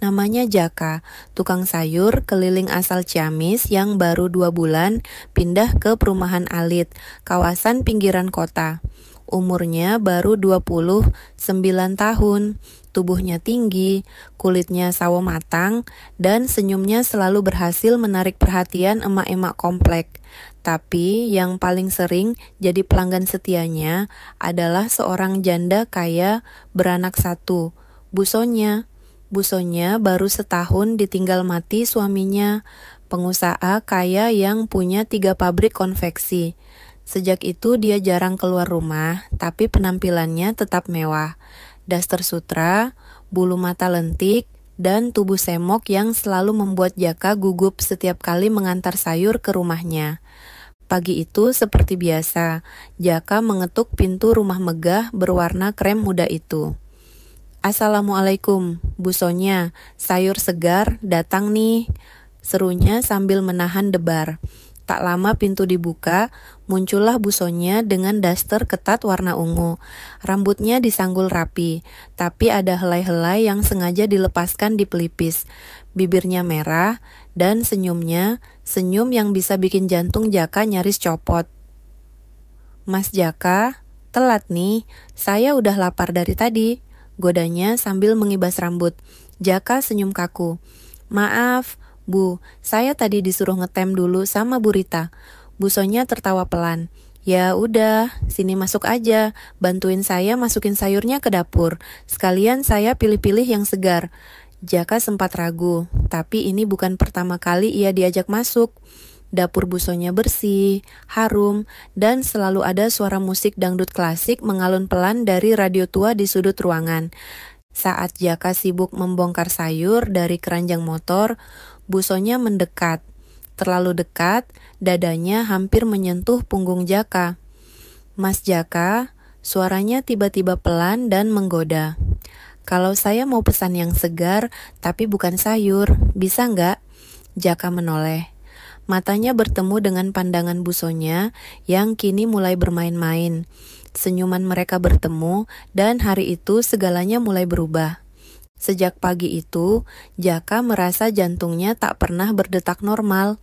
Namanya Jaka, tukang sayur keliling asal Ciamis yang baru 2 bulan pindah ke perumahan Alit, kawasan pinggiran kota. Umurnya baru 29 tahun, tubuhnya tinggi, kulitnya sawo matang, dan senyumnya selalu berhasil menarik perhatian emak-emak komplek. Tapi yang paling sering jadi pelanggan setianya adalah seorang janda kaya beranak satu, Bu Sonya. Bu Sonya baru setahun ditinggal mati suaminya, pengusaha kaya yang punya 3 pabrik konveksi. Sejak itu dia jarang keluar rumah, tapi penampilannya tetap mewah. Daster sutra, bulu mata lentik, dan tubuh semok yang selalu membuat Jaka gugup setiap kali mengantar sayur ke rumahnya. Pagi itu seperti biasa, Jaka mengetuk pintu rumah megah berwarna krem muda itu. "Assalamualaikum, Bu Sonya, sayur segar datang nih," serunya sambil menahan debar. Tak lama pintu dibuka, muncullah Bu Sonya dengan daster ketat warna ungu. Rambutnya disanggul rapi, tapi ada helai-helai yang sengaja dilepaskan di pelipis. Bibirnya merah, dan senyumnya, senyum yang bisa bikin jantung Jaka nyaris copot. "Mas Jaka, telat nih, saya udah lapar dari tadi," godanya sambil mengibas rambut. Jaka senyum kaku. "Maaf, Bu, saya tadi disuruh ngetem dulu sama Bu Rita." Bu Sonya tertawa pelan. "Ya udah, sini masuk aja, bantuin saya masukin sayurnya ke dapur. Sekalian saya pilih-pilih yang segar." Jaka sempat ragu, tapi ini bukan pertama kali ia diajak masuk. Dapur Bu Sonya bersih, harum, dan selalu ada suara musik dangdut klasik mengalun pelan dari radio tua di sudut ruangan. Saat Jaka sibuk membongkar sayur dari keranjang motor, Bu Sonya mendekat. Terlalu dekat, dadanya hampir menyentuh punggung Jaka. "Mas Jaka," suaranya tiba-tiba pelan dan menggoda. "Kalau saya mau pesan yang segar, tapi bukan sayur, bisa nggak?" Jaka menoleh. Matanya bertemu dengan pandangan Bu Sonya yang kini mulai bermain-main. Senyuman mereka bertemu, dan hari itu segalanya mulai berubah. Sejak pagi itu, Jaka merasa jantungnya tak pernah berdetak normal.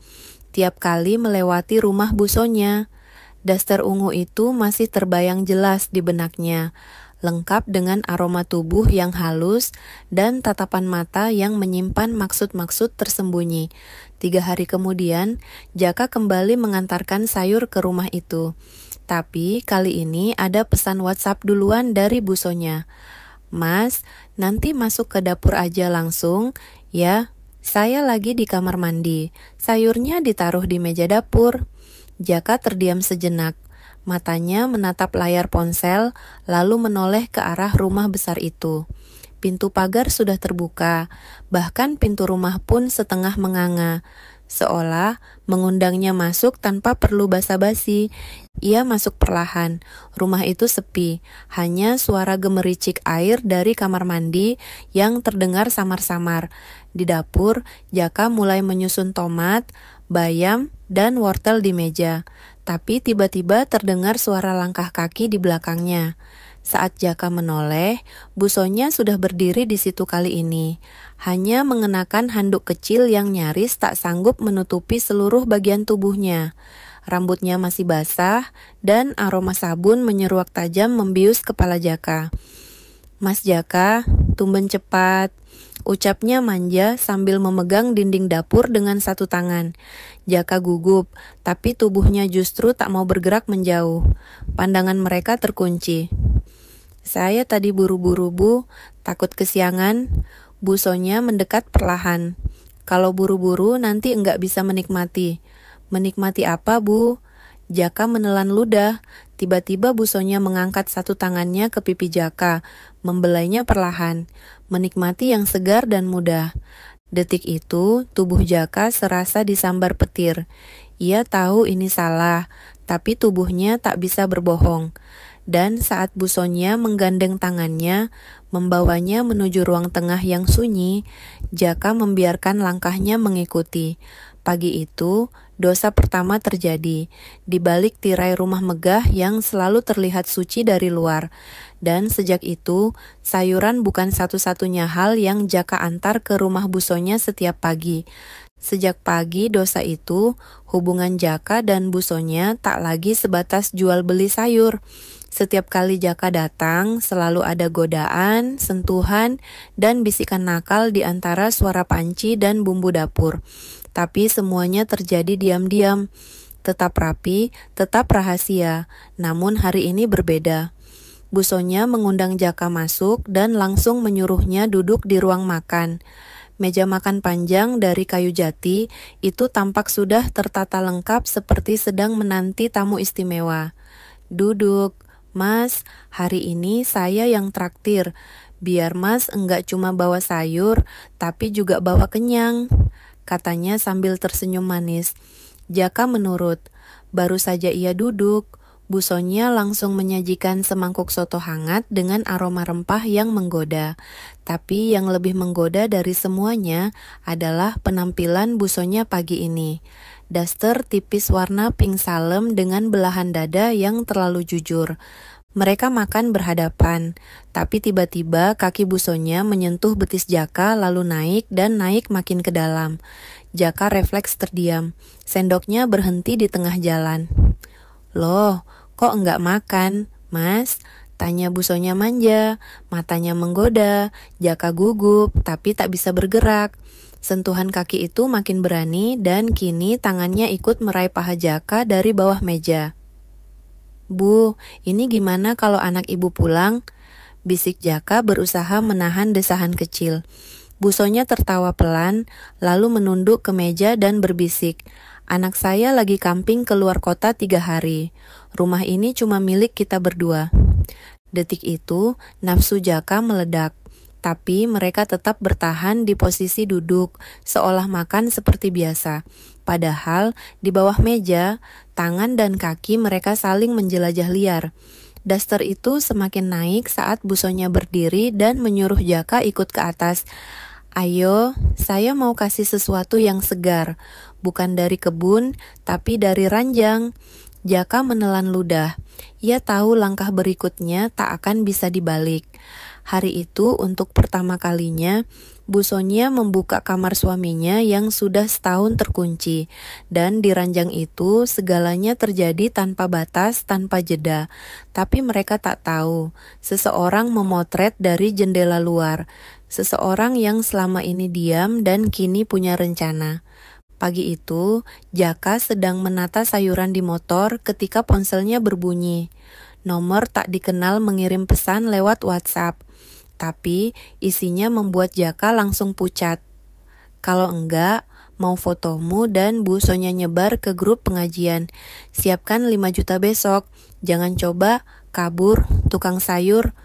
Tiap kali melewati rumah Bu Sonya, daster ungu itu masih terbayang jelas di benaknya, lengkap dengan aroma tubuh yang halus dan tatapan mata yang menyimpan maksud-maksud tersembunyi. 3 hari kemudian, Jaka kembali mengantarkan sayur ke rumah itu. Tapi kali ini ada pesan WhatsApp duluan dari Bu Sonya. "Mas, nanti masuk ke dapur aja langsung, ya. Saya lagi di kamar mandi. Sayurnya ditaruh di meja dapur." Jaka terdiam sejenak. Matanya menatap layar ponsel, lalu menoleh ke arah rumah besar itu. Pintu pagar sudah terbuka, bahkan pintu rumah pun setengah menganga. Seolah mengundangnya masuk tanpa perlu basa-basi. Ia masuk perlahan. Rumah itu sepi, hanya suara gemericik air dari kamar mandi yang terdengar samar-samar. Di dapur, Jaka mulai menyusun tomat, bayam, dan wortel di meja. Tapi tiba-tiba terdengar suara langkah kaki di belakangnya. Saat Jaka menoleh, Bu Sonya sudah berdiri di situ kali ini. Hanya mengenakan handuk kecil yang nyaris tak sanggup menutupi seluruh bagian tubuhnya. Rambutnya masih basah, dan aroma sabun menyeruak tajam membius kepala Jaka. "Mas Jaka, tumben cepat," ucapnya manja sambil memegang dinding dapur dengan satu tangan. Jaka gugup, tapi tubuhnya justru tak mau bergerak menjauh. Pandangan mereka terkunci. "Saya tadi buru-buru, Bu, takut kesiangan." Bu Sonya mendekat perlahan. "Kalau buru-buru nanti enggak bisa menikmati." "Menikmati apa, Bu?" Jaka menelan ludah. Tiba-tiba Bu Sonya mengangkat satu tangannya ke pipi Jaka, membelainya perlahan, menikmati yang segar dan mudah. Detik itu, tubuh Jaka serasa disambar petir. Ia tahu ini salah, tapi tubuhnya tak bisa berbohong. Dan saat Bu Sonya menggandeng tangannya, membawanya menuju ruang tengah yang sunyi, Jaka membiarkan langkahnya mengikuti. Pagi itu, dosa pertama terjadi. Di balik tirai rumah megah yang selalu terlihat suci dari luar. Dan sejak itu, sayuran bukan satu-satunya hal yang Jaka antar ke rumah Bu Sonya setiap pagi. Sejak pagi dosa itu, hubungan Jaka dan Bu Sonya tak lagi sebatas jual beli sayur. Setiap kali Jaka datang, selalu ada godaan, sentuhan, dan bisikan nakal di antara suara panci dan bumbu dapur. Tapi semuanya terjadi diam-diam. Tetap rapi, tetap rahasia. Namun hari ini berbeda. Bu Sonya mengundang Jaka masuk dan langsung menyuruhnya duduk di ruang makan. Meja makan panjang dari kayu jati itu tampak sudah tertata lengkap seperti sedang menanti tamu istimewa. Duduk. Mas, hari ini saya yang traktir. Biar Mas enggak cuma bawa sayur, tapi juga bawa kenyang, katanya sambil tersenyum manis. Jaka menurut. Baru saja ia duduk, Bu Sonya langsung menyajikan semangkuk soto hangat dengan aroma rempah yang menggoda. Tapi yang lebih menggoda dari semuanya adalah penampilan Bu Sonya pagi ini. Daster tipis warna pink salem dengan belahan dada yang terlalu jujur. Mereka makan berhadapan, tapi tiba-tiba kaki Bu Sonya menyentuh betis Jaka lalu naik dan naik makin ke dalam. Jaka refleks terdiam. Sendoknya berhenti di tengah jalan. Loh, kok enggak makan, Mas? Tanya Bu Sonya manja, matanya menggoda. Jaka gugup, tapi tak bisa bergerak. Sentuhan kaki itu makin berani dan kini tangannya ikut meraih paha Jaka dari bawah meja. Bu, ini gimana kalau anak ibu pulang? Bisik Jaka berusaha menahan desahan kecil. Bu Sonya tertawa pelan, lalu menunduk ke meja dan berbisik. Anak saya lagi camping ke luar kota 3 hari. Rumah ini cuma milik kita berdua. Detik itu, nafsu Jaka meledak. Tapi mereka tetap bertahan di posisi duduk, seolah makan seperti biasa. Padahal di bawah meja, tangan dan kaki mereka saling menjelajah liar. Daster itu semakin naik saat Bu Sonya berdiri dan menyuruh Jaka ikut ke atas. Ayo, saya mau kasih sesuatu yang segar. Bukan dari kebun, tapi dari ranjang. Jaka menelan ludah. Ia tahu langkah berikutnya tak akan bisa dibalik. Hari itu untuk pertama kalinya, Bu Sonya membuka kamar suaminya yang sudah setahun terkunci. Dan di ranjang itu segalanya terjadi tanpa batas, tanpa jeda. Tapi mereka tak tahu, seseorang memotret dari jendela luar. Seseorang yang selama ini diam dan kini punya rencana. Pagi itu, Jaka sedang menata sayuran di motor ketika ponselnya berbunyi. Nomor tak dikenal mengirim pesan lewat WhatsApp. Tapi isinya membuat Jaka langsung pucat. Kalau enggak, mau fotomu dan Bu Sonya nyebar ke grup pengajian. Siapkan 5 juta besok. Jangan coba kabur, tukang sayur.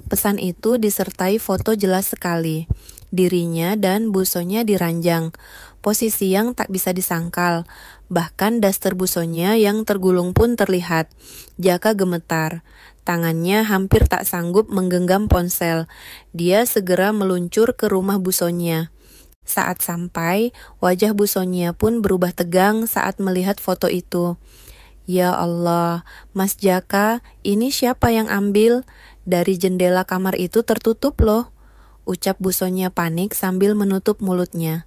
Pesan itu disertai foto jelas sekali. Dirinya dan Bu Sonya diranjang. Posisi yang tak bisa disangkal. Bahkan daster Bu Sonya yang tergulung pun terlihat. Jaka gemetar. Tangannya hampir tak sanggup menggenggam ponsel. Dia segera meluncur ke rumah Bu Sonya. Saat sampai, wajah Bu Sonya pun berubah tegang saat melihat foto itu. Ya Allah, Mas Jaka, ini siapa yang ambil? Dari jendela kamar itu tertutup loh. Ucap Bu Sonya panik sambil menutup mulutnya.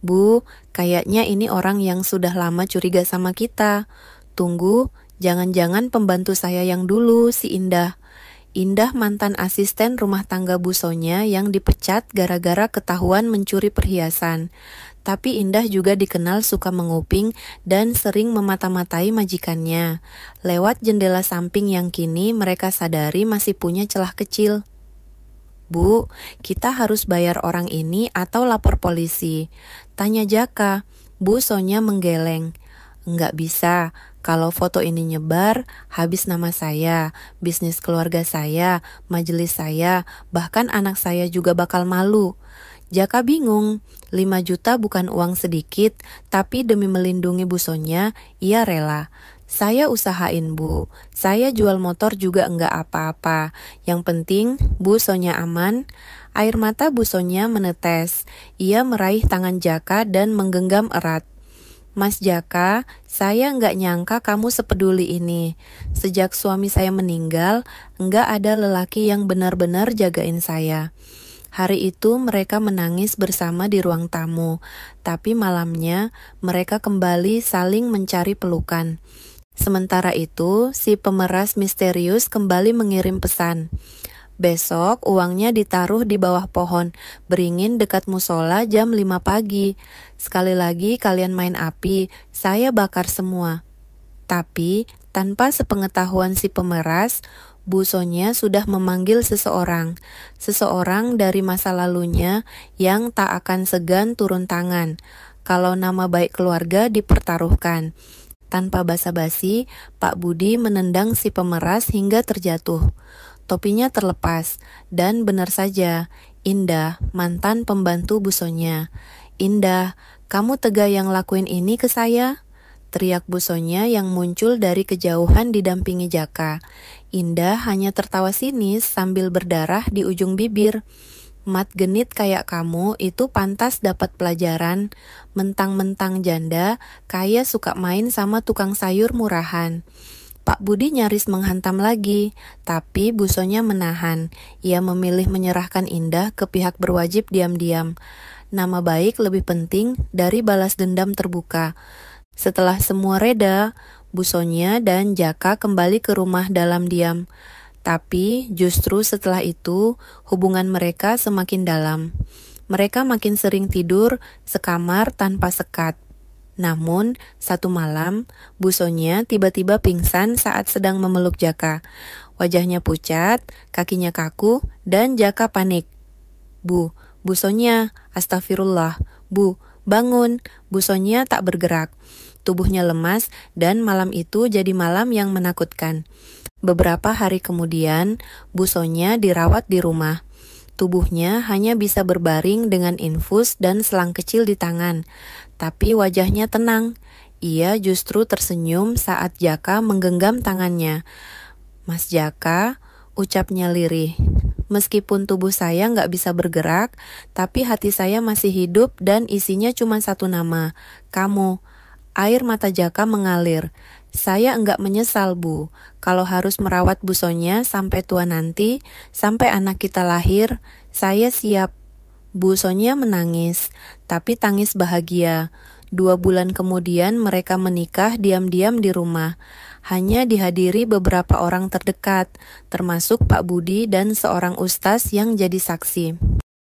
Bu, kayaknya ini orang yang sudah lama curiga sama kita. Tunggu, jangan-jangan pembantu saya yang dulu, si Indah. Indah mantan asisten rumah tangga Bu Sonya yang dipecat gara-gara ketahuan mencuri perhiasan. Tapi Indah juga dikenal suka menguping dan sering memata-matai majikannya. Lewat jendela samping yang kini mereka sadari masih punya celah kecil. Bu, kita harus bayar orang ini atau lapor polisi? Tanya Jaka. Bu Sonya menggeleng. Enggak bisa. Kalau foto ini nyebar, habis nama saya, bisnis keluarga saya, majelis saya, bahkan anak saya juga bakal malu. Jaka bingung. 5 juta bukan uang sedikit, tapi demi melindungi Bu Sonya, ia rela. Saya usahain Bu, saya jual motor juga enggak apa-apa. Yang penting Bu Sonya aman. Air mata Bu Sonya menetes. Ia meraih tangan Jaka dan menggenggam erat. Mas Jaka, saya nggak nyangka kamu sepeduli ini. Sejak suami saya meninggal, nggak ada lelaki yang benar-benar jagain saya. Hari itu mereka menangis bersama di ruang tamu, tapi malamnya mereka kembali saling mencari pelukan. Sementara itu, si pemeras misterius kembali mengirim pesan. Besok uangnya ditaruh di bawah pohon beringin dekat musola jam 5 pagi. Sekali lagi kalian main api, saya bakar semua. Tapi tanpa sepengetahuan si pemeras, Bu Sonia sudah memanggil seseorang dari masa lalunya yang tak akan segan turun tangan kalau nama baik keluarga dipertaruhkan. Tanpa basa-basi, Pak Budi menendang si pemeras hingga terjatuh. Topinya terlepas, dan benar saja, Indah, mantan pembantu Bu Sonia. Indah, kamu tega yang lakuin ini ke saya? Teriak Bu Sonia yang muncul dari kejauhan didampingi Jaka. Indah hanya tertawa sinis sambil berdarah di ujung bibir. Mat genit kayak kamu itu pantas dapat pelajaran. Mentang-mentang janda, kayak suka main sama tukang sayur murahan. Pak Budi nyaris menghantam lagi, tapi Bu Sonia menahan. Ia memilih menyerahkan Indah ke pihak berwajib diam-diam. Nama baik lebih penting dari balas dendam terbuka. Setelah semua reda, Bu Sonia dan Jaka kembali ke rumah dalam diam. Tapi justru setelah itu, hubungan mereka semakin dalam. Mereka makin sering tidur sekamar tanpa sekat. Namun, satu malam, Bu Sonia tiba-tiba pingsan saat sedang memeluk Jaka. Wajahnya pucat, kakinya kaku, dan Jaka panik. Bu Sonia, astagfirullah. Bu, bangun. Bu Sonia tak bergerak. Tubuhnya lemas, dan malam itu jadi malam yang menakutkan. Beberapa hari kemudian, Bu Sonia dirawat di rumah. Tubuhnya hanya bisa berbaring dengan infus dan selang kecil di tangan. Tapi wajahnya tenang. Ia justru tersenyum saat Jaka menggenggam tangannya. Mas Jaka, ucapnya lirih. Meskipun tubuh saya nggak bisa bergerak, tapi hati saya masih hidup dan isinya cuma satu nama, kamu. Air mata Jaka mengalir. Saya enggak menyesal, Bu. Kalau harus merawat Bu Sonia sampai tua nanti, sampai anak kita lahir, saya siap. Bu Sonia menangis, tapi tangis bahagia. 2 bulan kemudian mereka menikah diam-diam di rumah. Hanya dihadiri beberapa orang terdekat, termasuk Pak Budi dan seorang ustaz yang jadi saksi.